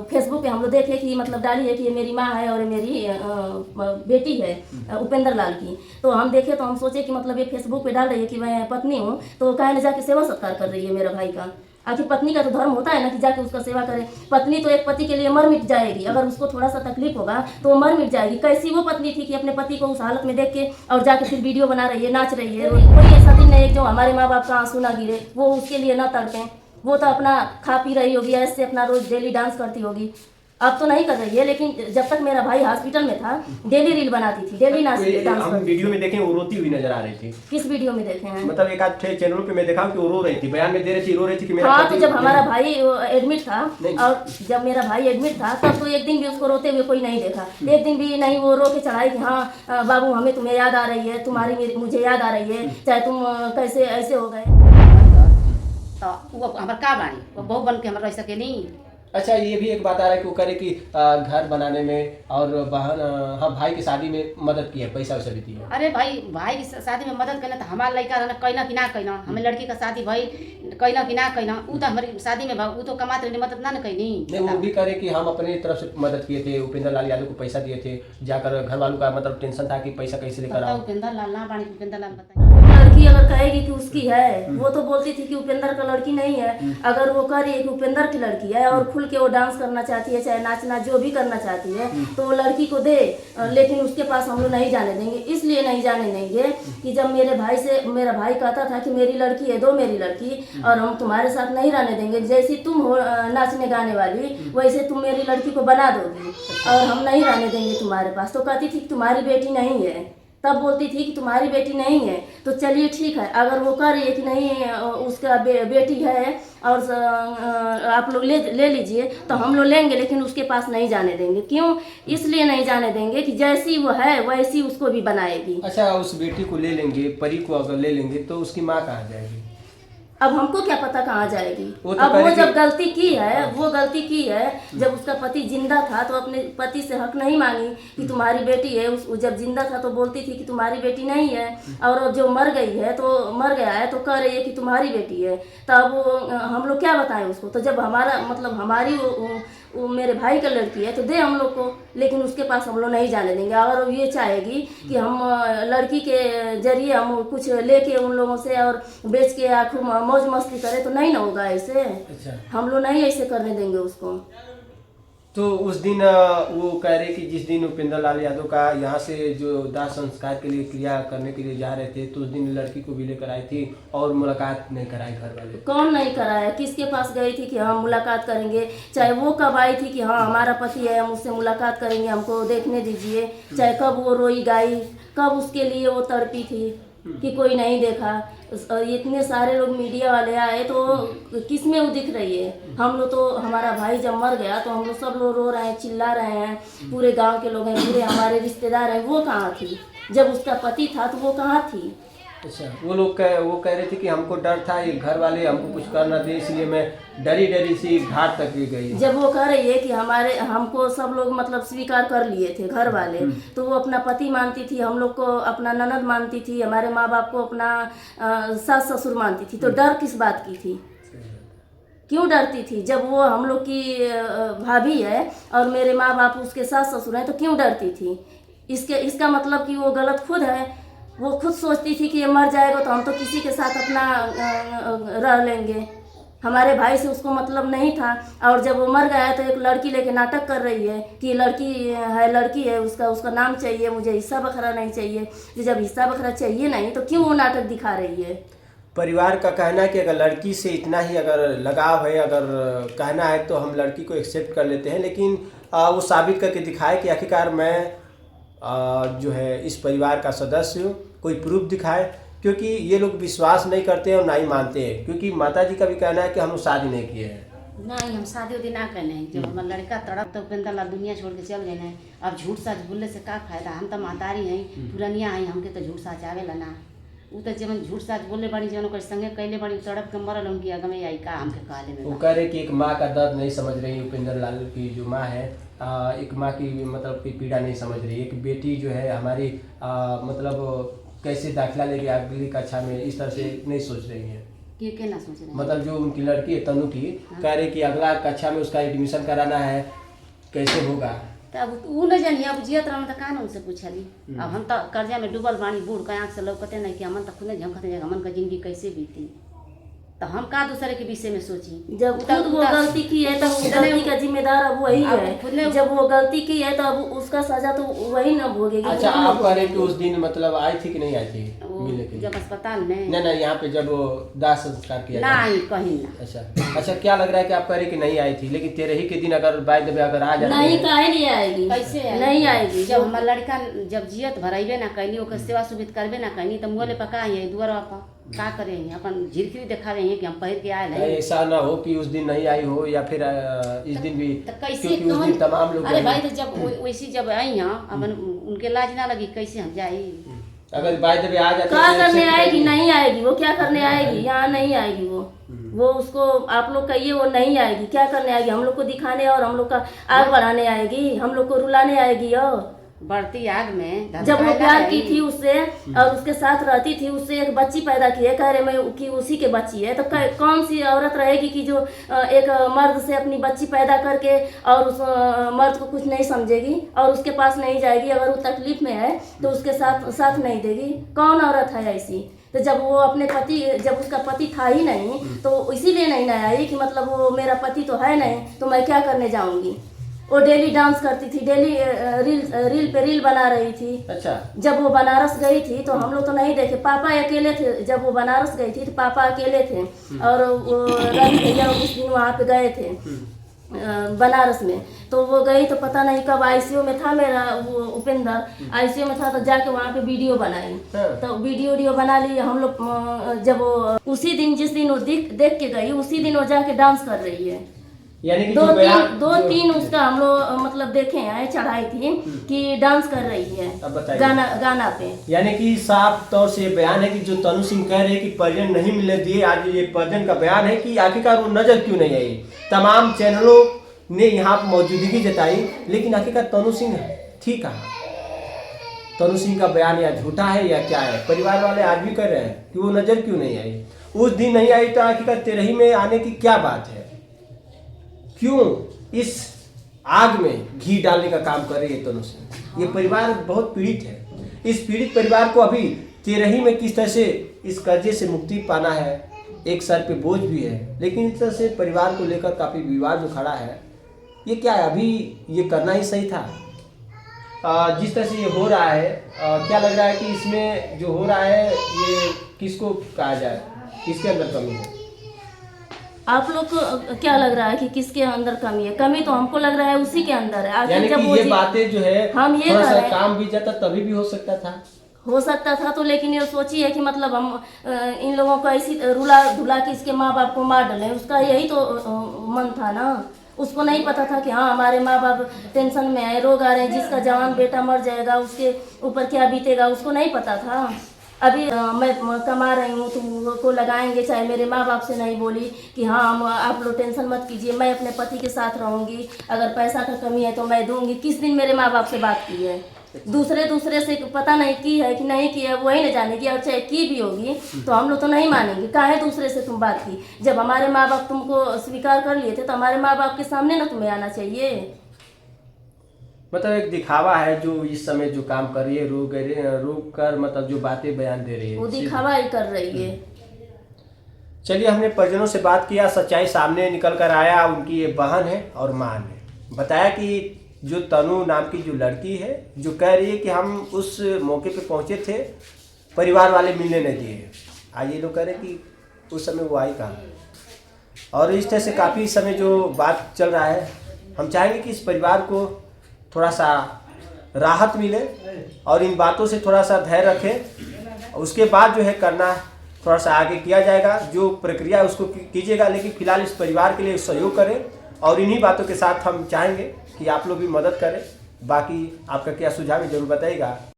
Facebook पे हम लोग देखे कि मतलब डाली है कि ये मेरी माँ है और ये मेरी बेटी है उपेंद्र लाल की। तो हम देखे तो हम सोचे कि मतलब ये फेसबुक पे डाल रही है कि मैं पत्नी हूँ, तो काहे न जाके सेवा सत्कार कर रही है मेरा भाई का। आखिर पत्नी का तो धर्म होता है ना कि जाके उसका सेवा करे। पत्नी तो एक पति के लिए मर मिट जाएगी, अगर उसको थोड़ा सा तकलीफ होगा तो वो मर मिट जाएगी। कैसी वो पत्नी थी कि अपने पति को उस हालत में देख के और जाके फिर वीडियो बना रही है, नाच रही है। कोई ऐसा दिन नहीं जो हमारे माँ बाप का आंसू ना गिरे, वो उसके लिए ना तड़पें। वो तो अपना खा पी रही होगी, ऐसे अपना रोज डेली डांस करती होगी। अब तो नहीं कर रही है, लेकिन जब तक मेरा भाई हॉस्पिटल में था डेली रील बनाती थी, डेली डांस हम वीडियो में देखे वो रोती हुई नजर आ रही थी। किस वीडियो में देखे हैं? मतलब एक आध चैनलों पे मैं देखा कि वो रो रही थी, बयान में दे रही थी, रो रही थी कि मेरा हाँ, तो जब हमारा भाई एडमिट था और जब मेरा भाई एडमिट था तब तो एक दिन भी उसको रोते हुए कोई नहीं देखा। एक दिन भी नहीं वो रो के चढ़ाई कि हाँ बाबू हमें तुम्हें याद आ रही है, तुम्हारी मुझे याद आ रही है, चाहे तुम कैसे ऐसे हो गए। तो वो हमार का बानी वो बहू बन के हमार रह सकेनी। अच्छा, ये भी एक बात आ रहा है कि वो करे कि घर बनाने में और बहन हाँ भाई की शादी में मदद की है, पैसा वैसा भी दिया। अरे भाई की शादी में मदद करना तो हमारा लड़का रहना कैला कि ना कैला, हमें लड़की का शादी भाई कैला कि ना कैला, वो तो हमारी शादी में वो तो कमाते रहने मदद ना कैनी। नहीं, वो भी करे कि हम अपनी तरफ से मदद किए थे, उपेंद्र लाल यादव को पैसा दिए थे, जाकर घर वालों का मतलब टेंशन था कि पैसा कैसे लेकर आओ। उपेंद्र लाल ना बानी, उपेंद्र लाल बताइए। लड़की अगर कहेगी कि उसकी है, वो तो बोलती थी कि उपेंद्र का लड़की नहीं है। अगर वो कह रही है कि उपेंद्र की लड़की है और खुल के वो डांस करना चाहती है, चाहे नाचना जो भी करना चाहती है, तो वो लड़की को दे। लेकिन उसके पास हम लोग नहीं जाने देंगे। इसलिए नहीं जाने देंगे कि जब मेरा भाई कहता था कि मेरी लड़की है, दो मेरी लड़की और हम तुम्हारे साथ नहीं रहने देंगे, जैसी तुम हो नाचने गाने वाली वैसे तुम मेरी लड़की को बना दोगी और हम नहीं रहने देंगे तुम्हारे पास। तो कहती थी कि तुम्हारी बेटी नहीं है, तब बोलती थी कि तुम्हारी बेटी नहीं है। तो चलिए ठीक है, अगर वो कह रही है कि नहीं उसका बेटी है और आप लोग ले लीजिए, तो हम लोग लेंगे, लेकिन उसके पास नहीं जाने देंगे। क्यों? इसलिए नहीं जाने देंगे कि जैसी वो है वैसी उसको भी बनाएगी। अच्छा, उस बेटी को ले लेंगे, परी को अगर ले लेंगे तो उसकी माँ कहाँ जाएगी? अब हमको क्या पता कहाँ जाएगी। वो तो अब वो जब कि... गलती की है, वो गलती की है जब उसका पति जिंदा था, तो अपने पति से हक नहीं मांगी कि तुम्हारी बेटी है। जब जिंदा था तो बोलती थी कि तुम्हारी बेटी नहीं है, और जो मर गई है तो मर गया है तो कह रही है कि तुम्हारी बेटी है। तब हम लोग क्या बताएं उसको? तो जब हमारा मतलब हमारी वो मेरे भाई का लड़की है तो दे हम लोग को, लेकिन उसके पास हम लोग नहीं जाने देंगे। अगर वो ये चाहेगी कि हम लड़की के जरिए हम कुछ लेके उन लोगों से और बेच के या खूब मौज मस्ती करें तो नहीं ना होगा ऐसे। अच्छा, हम लोग नहीं ऐसे करने देंगे उसको। तो उस दिन वो कह रहे कि जिस दिन उपेंद्र लाल यादव का यहाँ से जो दाह संस्कार के लिए क्रिया करने के लिए जा रहे थे, तो उस दिन लड़की को भी लेकर आई थी और मुलाकात नहीं कराई घर वाले। कौन नहीं कराया? किसके पास गई थी कि हम मुलाकात करेंगे? चाहे वो कब आई थी कि हाँ हमारा पति है, हम उससे मुलाकात करेंगे, हमको देखने दीजिए, चाहे कब वो रोई गाई, कब उसके लिए वो तड़पी थी कि कोई नहीं देखा। इतने सारे लोग मीडिया वाले आए तो किस में वो दिख रही है? हम लोग तो, हमारा भाई जब मर गया तो हम लोग सब लोग रो रहे हैं, चिल्ला रहे हैं, पूरे गांव के लोग हैं, पूरे हमारे रिश्तेदार हैं। वो कहाँ थी जब उसका पति था? तो वो कहाँ थी? अच्छा, वो कह रहे थे कि हमको डर था, ये घर वाले हमको कुछ कर ना दे, इसलिए मैं डरी सी घाट तक भी गई। जब वो कह रही है कि हमको सब लोग मतलब स्वीकार कर लिए थे घर वाले, तो वो अपना पति मानती थी, हम लोग को अपना ननद मानती थी, हमारे माँ बाप को अपना सास ससुर मानती थी। तो डर किस बात की थी? क्यों डरती थी? जब वो हम लोग की भाभी है और मेरे माँ बाप उसके सास ससुर हैं, तो क्यों डरती थी? इसका मतलब कि वो गलत खुद है। वो खुद सोचती थी कि ये मर जाएगा तो हम तो किसी के साथ अपना रह लेंगे। हमारे भाई से उसको मतलब नहीं था, और जब वो मर गया तो एक लड़की लेके नाटक कर रही है कि लड़की है उसका नाम चाहिए, मुझे हिस्सा बखरा नहीं चाहिए। तो जब हिस्सा बखरा चाहिए नहीं तो क्यों वो नाटक दिखा रही है? परिवार का कहना है कि अगर लड़की से इतना ही अगर लगाव है, अगर कहना है तो हम लड़की को एक्सेप्ट कर लेते हैं, लेकिन वो साबित करके दिखाए कि आखिरकार मैं जो है इस परिवार का सदस्य हूँ, कोई प्रूफ दिखाए। क्योंकि ये लोग विश्वास नहीं करते हैं और ना ही मानते हैं, क्योंकि माता जी का भी कहना है कि हम लोग शादी नहीं किए हैं। नहीं, हम शादी उदी ना करने हैं। जब हमारा लड़का तड़प तो उपेंद्र लाल दुनिया छोड़ के चल गए ना। अब झूठ सच बोलने से का फायदा? हम तो महतारी हैं, पुरनिया हैं, हमके तो झूठ सच आवेला ना। वो तो जब झूठ सच बोले बड़ी जन कर संगे कैले बड़ी तड़प के मरल उनकी आगे में आई का हमके कहले में। वो कह रहे कि एक माँ का दर्द नहीं समझ रही उपेंद्र लाल की जो माँ है, एक माँ की मतलब की पीड़ा नहीं समझ रही। एक बेटी जो है हमारी मतलब कैसे दाखिला लेके अगली कक्षा में, इस तरह से नहीं सोच रही है। के ना सोच रहे हैं। मतलब जो उनकी लड़की है तनु की, कह रही कि अगला कक्षा में उसका एडमिशन कराना है, कैसे होगा? तो अब ऊ न जानिए, अब जियत रहन तो का ना उनसे पूछली। अब हम तो कर्जा में डूबल बानी, बूढ़ का आँख से लौकते नहीं कि हमन तो खुद झमकते जाएगा, हमन का जिंदगी कैसे बीती। तो हम का दूसरे के विषय में सोची। जब खुद वो गलती की है तो गलती का जिम्मेदार अब वही है। जब वो गलती की है तो अब उसका सजा तो वही ना भोगेगी। अच्छा, आप कह रहे कि उस दिन मतलब आई थी कि नहीं आई थी मिलने के लिए? जब अस्पताल में नहीं यहाँ पे जब वो दाह संस्कार किया ना आई कहीं ना। अच्छा, क्या लग रहा है कि आप कह रहे कि नहीं आई थी, लेकिन 13 ही के दिन अगर बाय द वे अगर आ जाती नहीं काहे नहीं आएगी, कैसे नहीं आएगी। जब हमार लड़का जब जियत भराइबे ना कैनी, ओकर सेवा सुविधा करबे ना कैनी, तो मुँह ले पका है दुआरा पर का करे हैं, अपन झिरखिरी दिखावे हैं कि हम पहिर के आए हैं। ऐसा ना हो कि उस दिन नहीं आई हो या फिर इस दिन भी, कैसे क्योंकि उस दिन तमाम लोग अरे भाई तो जब वैसी जब आई हैं अपन उनके लाज ना लगी, कैसे हम जाए? अगर बाय द वे आ जाती क्या करने आएगी? नहीं आएगी। वो क्या करने आएगी? यहाँ नहीं आएगी। वो उसको आप लोग कहिए वो नहीं आएगी। क्या करने आएगी? हम लोग को दिखाने और हम लोग का आग बढ़ाने आएगी, हम लोग को रुलाने आएगी। और बढ़ती आग में जब वो प्यार की थी उससे और उसके साथ रहती थी, उससे एक बच्ची पैदा की है, कह रहे मैं कि उसी के बच्ची है, तो कौन सी औरत रहेगी कि जो एक मर्द से अपनी बच्ची पैदा करके और उस मर्द को कुछ नहीं समझेगी और उसके पास नहीं जाएगी, अगर वो तकलीफ में है तो उसके साथ नहीं देगी? कौन औरत है ऐसी? तो जब वो अपने पति, जब उसका पति था ही नहीं तो इसीलिए नहीं ना आई कि मतलब वो मेरा पति तो है नहीं तो मैं क्या करने जाऊंगी। वो डेली डांस करती थी, डेली रील पे रील बना रही थी। अच्छा, जब वो बनारस गई थी तो हम लोग तो नहीं देखे, पापा अकेले थे। जब वो बनारस गई थी तो पापा अकेले थे और वो रवि भैया उस दिन वहाँ पे गए थे बनारस में। तो वो गई तो पता नहीं कब आईसीयू में था मेरा वो उपेंद्र, आईसीयू में था तो जाके वहाँ पे वीडियो बनाई। तो वीडियो बना ली हम लोग। जब वो उसी दिन जिस दिन वो देख के गई उसी दिन वो जाके डांस कर रही है। यानी कि दो तीन उसका हम लोग मतलब देखे हैं, चढ़ाई थी कि डांस कर रही है गाना पे। यानी कि साफ तौर से ये बयान है कि जो तनु सिंह कह रहे हैं कि परिजन नहीं मिलने दिए, आज ये परिजन का बयान है कि आखिरकार वो नजर क्यों नहीं आई। तमाम चैनलों ने यहाँ पर मौजूदगी जताई, लेकिन आखिरकार तनु सिंह थी कहाँ? तनु सिंह का बयान या झूठा है या क्या है? परिवार वाले आज भी कह रहे हैं कि वो नजर क्यों नहीं आई। उस दिन नहीं आई तो आखिरकार 13 में आने की क्या बात है? क्यों इस आग में घी डालने का काम कर रही है तनु सिंह? ये परिवार बहुत पीड़ित है। इस पीड़ित परिवार को अभी 13 में किस तरह से इस कर्जे से मुक्ति पाना है, एक सर पे बोझ भी है, लेकिन इस तरह से परिवार को लेकर काफ़ी विवाद जो खड़ा है, ये क्या है? अभी ये करना ही सही था? जिस तरह से ये हो रहा है, क्या लग रहा है कि इसमें जो हो रहा है ये किसको कहा जाए, किसके अंदर कमी है? आप लोग को क्या लग रहा है कि किसके अंदर कमी है? कमी तो हमको लग रहा है उसी के अंदर है। यानी जब कि ये बातें जो है हम ये थोड़ा कर सा रहे हैं, काम भी जाता तभी भी हो सकता था तो, लेकिन ये सोची है कि मतलब हम इन लोगों को ऐसी रुला धुला के इसके माँ बाप को मार डालें, उसका यही तो मन था ना। उसको नहीं पता था कि हाँ हमारे माँ बाप टेंशन में है, रोग आ रहे हैं, जिसका जवान बेटा मर जाएगा उसके ऊपर क्या बीतेगा, उसको नहीं पता था। अभी मैं कमा रही हूँ, तुमको लगाएंगे, चाहे मेरे माँ बाप से नहीं बोली कि हाँ आप लोग टेंशन मत कीजिए, मैं अपने पति के साथ रहूँगी, अगर पैसा का कमी है तो मैं दूंगी। किस दिन मेरे माँ बाप से बात की है? दूसरे से पता नहीं की है कि नहीं की है, वही न जानेगी। और चाहे की भी होगी तो हम लोग तो नहीं मानेंगे। काहे दूसरे से तुम बात की? जब हमारे माँ बाप तुमको स्वीकार कर लिए थे तो हमारे माँ बाप के सामने ना तुम्हें आना चाहिए। मतलब एक दिखावा है जो इस समय जो काम कर रही है, रोक कर मतलब जो बातें बयान दे रही है, वो दिखावा ही कर रही है। चलिए, हमने परिजनों से बात किया, सच्चाई सामने निकल कर आया। उनकी ये बहन है और मां ने बताया कि जो तनु नाम की जो लड़की है, जो कह रही है कि हम उस मौके पे पहुंचे थे, परिवार वाले मिलने नहीं दिए। आज ये लोग कह रहे कि उस समय वो आई कहाँ। और इस तरह से काफ़ी समय जो बात चल रहा है, हम चाहेंगे कि इस परिवार को थोड़ा सा राहत मिले और इन बातों से थोड़ा सा धैर्य रखें। उसके बाद जो है करना थोड़ा सा आगे किया जाएगा, जो प्रक्रिया है उसको कीजिएगा, लेकिन फिलहाल इस परिवार के लिए सहयोग करें। और इन्हीं बातों के साथ हम चाहेंगे कि आप लोग भी मदद करें। बाकी आपका क्या सुझाव है जरूर बताइएगा।